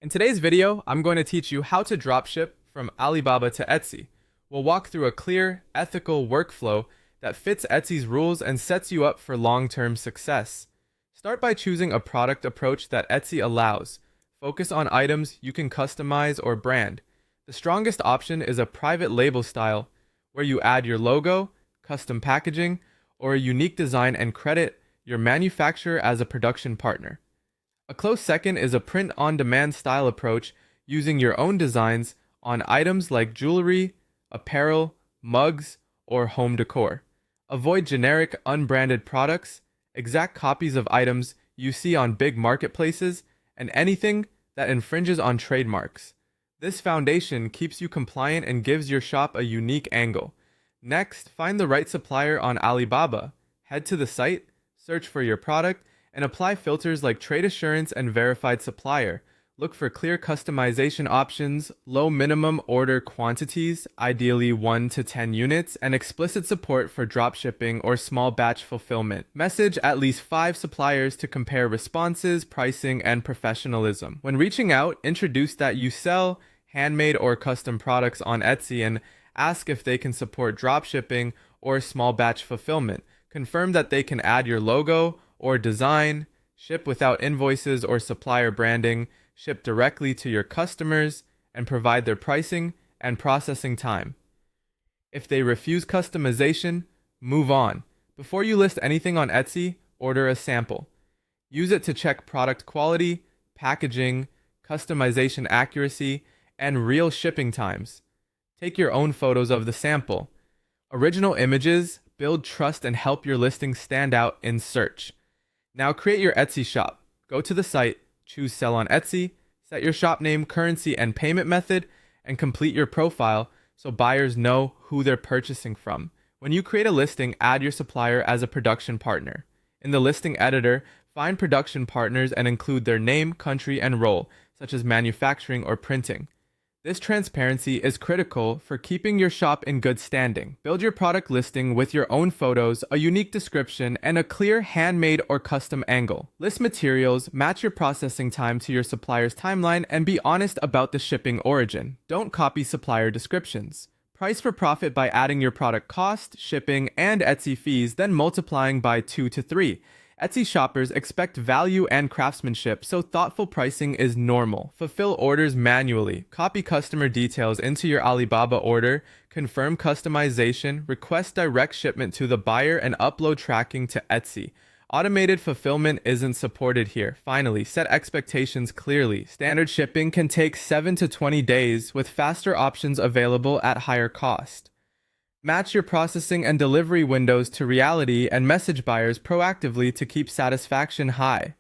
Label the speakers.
Speaker 1: In today's video, I'm going to teach you how to dropship from Alibaba to Etsy. We'll walk through a clear, ethical workflow that fits Etsy's rules and sets you up for long-term success. Start by choosing a product approach that Etsy allows. Focus on items you can customize or brand. The strongest option is a private label style, where you add your logo, custom packaging, or a unique design and credit your manufacturer as a production partner. A close second is a print-on-demand style approach, using your own designs on items like jewelry, apparel, mugs, or home decor. Avoid generic, unbranded products, exact copies of items you see on big marketplaces, and anything that infringes on trademarks. This foundation keeps you compliant and gives your shop a unique angle. Next, find the right supplier on Alibaba. Head to the site, search for your product, and apply filters like trade assurance and verified supplier. Look for clear customization options, low minimum order quantities, ideally 1 to 10 units, and explicit support for dropshipping or small batch fulfillment. Message at least 5 suppliers to compare responses, pricing, and professionalism. When reaching out, introduce that you sell handmade or custom products on Etsy and ask if they can support dropshipping or small batch fulfillment. Confirm that they can add your logo or design, ship without invoices or supplier branding, ship directly to your customers, and provide their pricing and processing time. If they refuse customization, move on. Before you list anything on Etsy, order a sample. Use it to check product quality, packaging, customization accuracy, and real shipping times. Take your own photos of the sample. Original images build trust and help your listing stand out in search. Now create your Etsy shop. Go to the site, choose Sell on Etsy, set your shop name, currency, and payment method, and complete your profile so buyers know who they're purchasing from. When you create a listing, add your supplier as a production partner. In the listing editor, find production partners and include their name, country, and role, such as manufacturing or printing. This transparency is critical for keeping your shop in good standing. Build your product listing with your own photos, a unique description, and a clear handmade or custom angle. List materials, match your processing time to your supplier's timeline, and be honest about the shipping origin. Don't copy supplier descriptions. Price for profit by adding your product cost, shipping, and Etsy fees, then multiplying by 2 to 3. Etsy shoppers expect value and craftsmanship, so thoughtful pricing is normal. Fulfill orders manually. Copy customer details into your Alibaba order, confirm customization, request direct shipment to the buyer, and upload tracking to Etsy. Automated fulfillment isn't supported here. Finally, set expectations clearly. Standard shipping can take 7 to 20 days, with faster options available at higher cost. Match your processing and delivery windows to reality and message buyers proactively to keep satisfaction high.